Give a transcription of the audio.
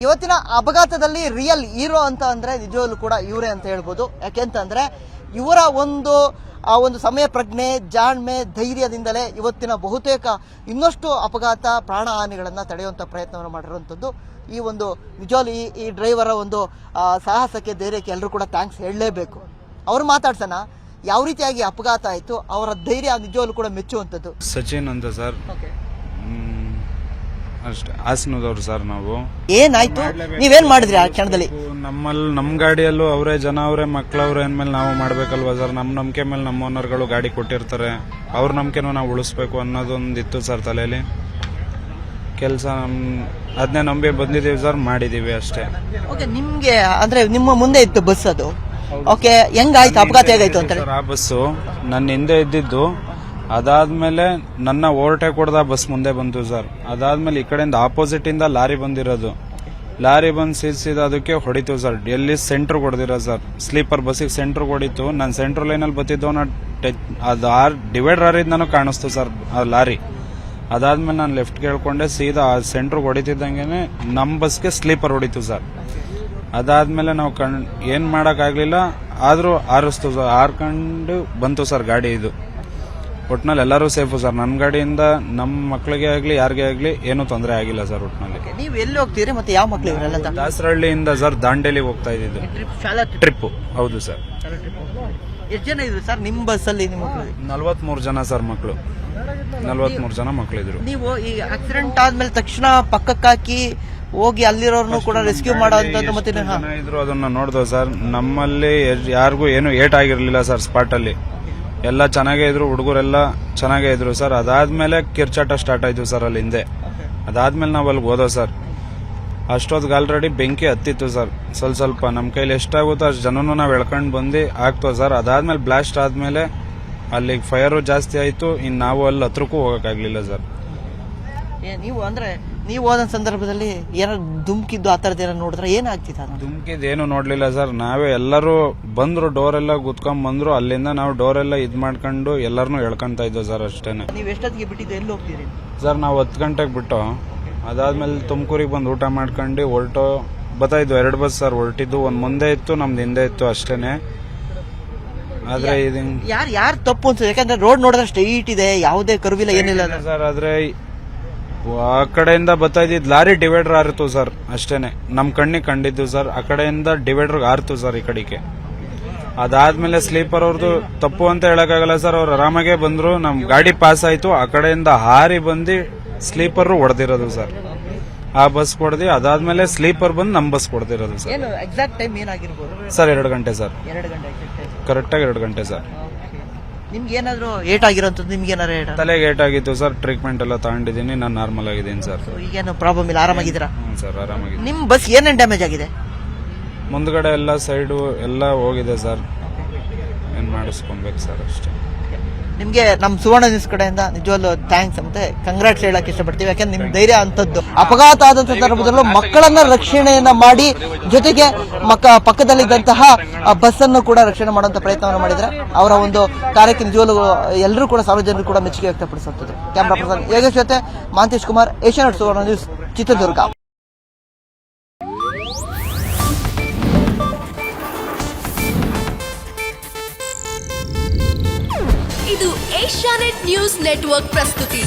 ಇವತ್ತಿನ ಅಪಘಾತದಲ್ಲಿ real hero ಅಂತ ಅಂದ್ರೆ ನಿಜವಾಗ್ಲೂ ಕೂಡ ಇವರೇ ಅಂತ ಹೇಳ್ಬೋದು. ಯಾಕೆಂತಂದ್ರೆ ಇವರ ಒಂದು ಸಮಯ ಪ್ರಜ್ಞೆ, ಜಾಣ್ಮೆ, ಧೈರ್ಯದಿಂದಲೇ ಇವತ್ತಿನ ಬಹುತೇಕ ಇನ್ನಷ್ಟು ಅಪಘಾತ, ಪ್ರಾಣ ಹಾನಿಗಳನ್ನ ತಡೆಯುವಂತ ಪ್ರಯತ್ನವನ್ನು ಮಾಡಿರುವಂತದ್ದು. ಈ ಒಂದು ನಿಜವಾಗ್ಲೂ ಈ ಡ್ರೈವರ ಒಂದು ಸಾಹಸಕ್ಕೆ, ಧೈರ್ಯಕ್ಕೆ ಎಲ್ಲರೂ ಕೂಡ ಥ್ಯಾಂಕ್ಸ್ ಹೇಳಲೇಬೇಕು. ಅವ್ರು ಮಾತಾಡ್ಸೋಣ, ಯಾವ ರೀತಿಯಾಗಿ ಅಪಘಾತ ಆಯ್ತು, ಅವರ ಧೈರ್ಯ ನಿಜವಾಗ್ಲೂ ಕೂಡ ಮೆಚ್ಚುವಂಥದ್ದು. ಸಚಿನ್ ಅಂತ ಸರ್, ಅಷ್ಟೇ ಹಾಸನದವ್ರು ಸರ್. ನಾವು ಏನಾಯ್ತು, ನೀವೇನ್ ಮಾಡಿದ್ರಿ ಆ ಕ್ಷಣದಲ್ಲಿ? ನಮ್ ಗಾಡಿಯಲ್ಲೂ ಅವರೇ ಜನ, ಅವರೇ ಮಕ್ಳವ್ರೆ ಅಂದ್ಮೇಲೆ ನಾವು ಮಾಡ್ಬೇಕಲ್ವಾ ಸರ್. ನಮ್ ನಂಬಿಕೆ ಮೇಲೆ ನಮ್ಮ ಓನರ್ಗಳು ಗಾಡಿ ಕೊಟ್ಟಿರ್ತಾರೆ, ಅವ್ರ ನಂಬಿಕೆನೂ ನಾವು ಉಳಿಸ್ಬೇಕು ಅನ್ನೋದೊಂದಿತ್ತು ಸರ್ ತಲೆಯಲ್ಲಿ. ಕೆಲಸ ಅದನ್ನೇ ನಂಬಿ ಬಂದಿದೀವಿ ಸರ್, ಮಾಡಿದೀವಿ ಅಷ್ಟೇ. ಓಕೆ, ನಿಮ್ಗೆ ಅಂದ್ರೆ ನಿಮ್ಮ ಮುಂದೆ ಇತ್ತು ಬಸ್, ಅದು ಓಕೆ, ಹೆಂಗಾಯ್ತು ಅಪಘಾತ, ಹೇಗಾಯ್ತು ಅಂತ? ಆ ಬಸ್ಸು ನನ್ನ ಹಿಂದೆ ಇದ್ದಿದ್ದು, ಅದಾದ್ಮೇಲೆ ನನ್ನ ಓವರ್ಟೇಕ್ ಹೊಡೆದ ಬಸ್ ಮುಂದೆ ಬಂತು ಸರ್. ಅದಾದ್ಮೇಲೆ ಈ ಕಡೆಯಿಂದ ಆಪೋಸಿಟ್ ಇಂದ ಲಾರಿ ಬಂದಿರೋದು, ಲಾರಿ ಬಂದು ಸೀದಾ ಅದಕ್ಕೆ ಹೊಡಿತು ಸರ್. ಎಲ್ಲಿ ಸೆಂಟ್ರ್ ಹೊಡೆದಿರೋ ಸರ್, ಸ್ಲೀಪರ್ ಬಸ್ಸಿಗೆ ಸೆಂಟ್ರ್ ಹೊಡಿತು. ನಾನು ಸೆಂಟ್ರ್ ಲೈನಲ್ಲಿ ಬತ್ತಿದ್ದು, ಅದು ಡಿವೈಡರ್ ಹರಿದ್ ಕಾಣಿಸ್ತು ಸರ್ ಆ ಲಾರಿ. ಅದಾದ್ಮೇಲೆ ನಾನು ಲೆಫ್ಟ್ ಕೇಳ್ಕೊಂಡೆ, ಸೀದಾ ಆ ಸೆಂಟ್ರ್ ಹೊಡಿತಿದ್ದಂಗೆ ನಮ್ಮ ಬಸ್ಗೆ ಸ್ಲೀಪರ್ ಹೊಡಿತು ಸರ್. ಅದಾದ್ಮೇಲೆ ನಾವು ಏನ್ ಮಾಡಕ್ ಆಗ್ಲಿಲ್ಲ, ಆದ್ರೂ ಆರಿಸ್ತು ಸರ್, ಆರ್ಕೊಂಡು ಬಂತು ಸರ್ ಗಾಡಿ. ಇದು ಒಟ್ನಲ್ಲಿ ಎಲ್ಲರೂ ಸೇಫು ಸರ್. ನನ್ನ ಗಾಡಿಯಿಂದ ನಮ್ಮ ಮಕ್ಕಳಿಗೆ ಆಗ್ಲಿ ಯಾರಿಗೆ ಆಗ್ಲಿ ಏನೂ ತೊಂದರೆ ಆಗಿಲ್ಲ ಸರ್. ಒಟ್ನಲ್ಲಿ ನೀವು ಎಲ್ಲಿ ಹೋಗ್ತೀರಿ ಮತ್ತೆ ಯಾವ ಮಕ್ಕಳು ಇವರೆಲ್ಲ? ದಾಸರಹಳ್ಳಿಯಿಂದ ಸರ್ ದಾಂಡೇಲಿಗೆ ಹೋಗ್ತಾ ಇದ್ದಿದ್ದು ಟ್ರಿಪ್. ಹೌದು ಸರ್. ಎಷ್ಟು ಜನ ಇದ್ರು ಸರ್ ನಿಮ್ಮ ಬಸ್ ಅಲ್ಲಿ? ನಿಮ್ಮ ಮಕ್ಕಳು 43 ಜನ ಸರ್, ಮಕ್ಕಳು 43 ಜನ ಮಕ್ಕಳಿದ್ರು. ನೀವು ಈ ಆಕ್ಸಿಡೆಂಟ್ ಆದ್ಮೇಲೆ ತಕ್ಷಣ ಪಕ್ಕಕ್ಕೆ ಹಾಕಿ ಹೋಗಿ ಅಲ್ಲಿರೋರ್ನು ಕೂಡ ರೆಸ್ಕ್ಯೂ ಮಾಡೋಂಥದ್ದು ಮತ್ತೆ ಇದ್ರು, ಅದನ್ನ ನೋಡ್ದೋ ಸರ್. ನಮ್ಮಲ್ಲಿ ಯಾರಿಗೂ ಏನು ಏಟ್ ಆಗಿರ್ಲಿಲ್ಲ ಸರ್. ಸ್ಪಾಟ್ ಅಲ್ಲಿ ಎಲ್ಲ ಚೆನ್ನಾಗೇ ಇದ್ರು, ಹುಡುಗರೆಲ್ಲ ಚೆನ್ನಾಗೇ ಇದ್ರು ಸರ್. ಅದಾದ್ಮೇಲೆ ಕಿರ್ಚಾಟ ಸ್ಟಾರ್ಟ್ ಆಯ್ತು ಸರ್ ಅಲ್ಲಿ ಹಿಂದೆ. ಅದಾದ್ಮೇಲೆ ನಾವು ಅಲ್ಲಿಗೆ ಹೋದೋ ಸರ್. ಅಷ್ಟೊತ್ತಿಗೆ ಆಲ್ರೆಡಿ ಬೆಂಕಿ ಹತ್ತಿತ್ತು ಸರ್. ಸ್ವಲ್ಪ ನಮ್ಮ ಕೈಲಿ ಎಷ್ಟಾಗುತ್ತೋ ಅಷ್ಟು ಜನನು ನಾವು ಎಳ್ಕೊಂಡು ಬಂದು ಆಗ್ತೋ ಸರ್. ಅದಾದ್ಮೇಲೆ ಬ್ಲಾಸ್ಟ್ ಆದ್ಮೇಲೆ ಅಲ್ಲಿಗೆ ಫೈರು ಜಾಸ್ತಿ ಆಯ್ತು. ಇನ್ನು ನಾವು ಅಲ್ಲಿ ಹತ್ರಕ್ಕೂ ಹೋಗಕ್ಕಾಗ್ಲಿಲ್ಲ ಸರ್. ನೀವು ಅಂದ್ರೆ ನೀವು ಹೋದ ಸಂದರ್ಭದಲ್ಲಿ ಏನಾದ್ರು ಧುಮ್ಕಿದ್ದು ಆ ತರದ್ ಏನಾದ್ರು ನೋಡಿದ್ರೆ ಏನಾಗ್ತಿತ್ತು? ಧುಮ್ಕಿದ್ದು ಏನು ನೋಡ್ಲಿಲ್ಲ ಸರ್. ನಾವೇ ಎಲ್ಲರೂ ಬಂದ್ರು, ಡೋರ್ ಎಲ್ಲ ಗುದ್ಕೊಂಡ್ ಬಂದ್ರು. ಅಲ್ಲಿಂದ ನಾವು ಡೋರ್ ಎಲ್ಲ ಇದ್ ಮಾಡ್ಕೊಂಡು ಎಲ್ಲರನ್ನೂ ಎಳ್ಕೊಂತ ಇದ್ದೋ ಸರ್ ಅಷ್ಟೇನೆ. ನೀವು ಎಷ್ಟೊತ್ತಿಗೆ ಬಿಟ್ಟಿದ್ದು, ಎಲ್ಲಿ ಹೋಗ್ತೀರಿ ಸರ್? ನಾವು 10 ಗಂಟೆಗೆ ಬಿಟ್ಟು ಅದಾದ್ಮೇಲೆ ತುಮಕೂರಿಗೆ ಬಂದು ಊಟ ಮಾಡ್ಕೊಂಡು ಹೊರಟು ಬರ್ತಾ ಇದ್ವು. 2 ಬಸ್ ಸರ್ ಹೊರಟಿದ್ದು, ಒಂದ್ ಮುಂದೆ ಇತ್ತು, ನಮ್ದು ಹಿಂದೆ ಇತ್ತು ಅಷ್ಟೇನೆ. ಆದ್ರೆ ಇದು ಯಾರು ತಪ್ಪು ಅನ್ಸುತ್ತೆ? ಯಾಕಂದ್ರೆ ರೋಡ್ ನೋಡಿದ್ರೆ ಸ್ಟ್ರೈಟ್ ಇದೆ, ಯಾವುದೇ ಕರ್ವಿಲ್ಲ, ಏನಿಲ್ಲ ಸರ್. ಆದ್ರೆ ಆ ಕಡೆಯಿಂದ ಬರ್ತಾ ಇದ್ದಿದ್ ಲಾರಿ ಡಿವೈಡರ್ ಆರಿತು ಸರ್ ಅಷ್ಟೇನೆ. ನಮ್ ಕಣ್ಣಿಗೆ ಕಂಡಿದ್ದು ಸರ್. ಆ ಕಡೆಯಿಂದ ಡಿವೈಡರ್ ಆರ್ತು ಸರ್ ಈ ಕಡೆಗೆ. ಅದಾದ್ಮೇಲೆ ಸ್ಲೀಪರ್ ಅವ್ರದ್ದು ತಪ್ಪು ಅಂತ ಹೇಳಕ್ಕಾಗಲ್ಲ ಸರ್. ಅವ್ರು ಆರಾಮಾಗೆ ಬಂದ್ರು, ನಮ್ ಗಾಡಿ ಪಾಸ್ ಆಯ್ತು. ಆ ಕಡೆಯಿಂದ ಹಾರಿ ಬಂದು ಸ್ಲೀಪರ್ ಹೊಡೆದಿರೋದು ಸರ್. ಆ ಬಸ್ ಹೊಡೆದಿ, ಅದಾದ್ಮೇಲೆ ಸ್ಲೀಪರ್ ಬಂದು ನಮ್ ಬಸ್ ಹೊಡೆದಿರೋದು ಸರ್. ಎಕ್ಸಾಕ್ಟ್ ಟೈಮ್ ಏನಾಗಿರ್ಬೋದು ಸರ್? 2 ಗಂಟೆ ಸರ್. 2 ಗಂಟೆ ಕರೆಕ್ಟಾಗಿ 2 ಗಂಟೆ ಸರ್. ನಿಮ್ಗೆ ಏನಾದ್ರು ಏಟ್ ಆಗಿರೋಂಥದ್ದು? ನಿಮ್ಗೆ ಏನಾದ್ರು ತಲೆಗೆ ಏಟ್ ಆಗಿತ್ತು ಸರ್. ಟ್ರೀಟ್ಮೆಂಟ್ ಎಲ್ಲ ತಗೊಂಡಿದ್ದೀನಿ, ನಾನು ನಾರ್ಮಲ್ ಆಗಿದ್ದೀನಿ ಸರ್. ಈಗೇನು ಪ್ರಾಬ್ಲಮ್ ಇಲ್ಲ, ಆರಾಮಾಗಿದ್ದೀರಾ? ಸರ್ ಆರಾಮಾಗಿದೆ. ನಿಮ್ ಬಸ್ ಏನೇನು ಡ್ಯಾಮೇಜ್ ಆಗಿದೆ? ಮುಂದ್ಗಡೆ ಎಲ್ಲ ಸೈಡು ಎಲ್ಲ ಹೋಗಿದೆ ಸರ್. ಏನ್ ಮಾಡಿಸ್ಕೊಬೇಕು ಸರ್ ಅಷ್ಟೇ. ನಿಮ್ಗೆ ನಮ್ಮ ಸುವರ್ಣ ನ್ಯೂಸ್ ಕಡೆಯಿಂದ ನಿಜವಲ್ಲೂ ಥ್ಯಾಂಕ್ಸ್ ಮತ್ತೆ ಕಂಗ್ರಾಟ್ಸ್ ಹೇಳಕ್ ಇಷ್ಟಪಡ್ತೀವಿ. ಯಾಕಂದ್ರೆ ನಿಮ್ ಧೈರ್ಯ ಅಂತದ್ದು. ಅಪಘಾತ ಆದ ಸಂದರ್ಭದಲ್ಲೂ ಮಕ್ಕಳನ್ನ ರಕ್ಷಣೆಯನ್ನ ಮಾಡಿ, ಜೊತೆಗೆ ಪಕ್ಕದಲ್ಲಿದ್ದಂತಹ ಬಸ್ ಅನ್ನು ಕೂಡ ರಕ್ಷಣೆ ಮಾಡುವಂತ ಪ್ರಯತ್ನವನ್ನು ಮಾಡಿದ್ರೆ ಅವರ ಒಂದು ಕಾರ್ಯಕ್ಕೆ ನಿಜವಲ್ಲೂ ಎಲ್ಲರೂ ಕೂಡ, ಸಾರ್ವಜನಿಕರು ಕೂಡ ಮೆಚ್ಚುಗೆ ವ್ಯಕ್ತಪಡಿಸುತ್ತದೆ. ಕ್ಯಾಮ್ರಾ ಪರ್ಸನ್ ಯೋಗೇಶ್ ಜೊತೆ ಮಾಂತೇಶ್ ಕುಮಾರ್, ಏಷ್ಯಾನೆಟ್ ಸುವರ್ಣ ನ್ಯೂಸ್, ಚಿತ್ರದುರ್ಗ. ಇದು ಏಷ್ಯಾನೆಟ್ ನ್ಯೂಸ್ ನೆಟ್ವರ್ಕ್ ಪ್ರಸ್ತುತಿ.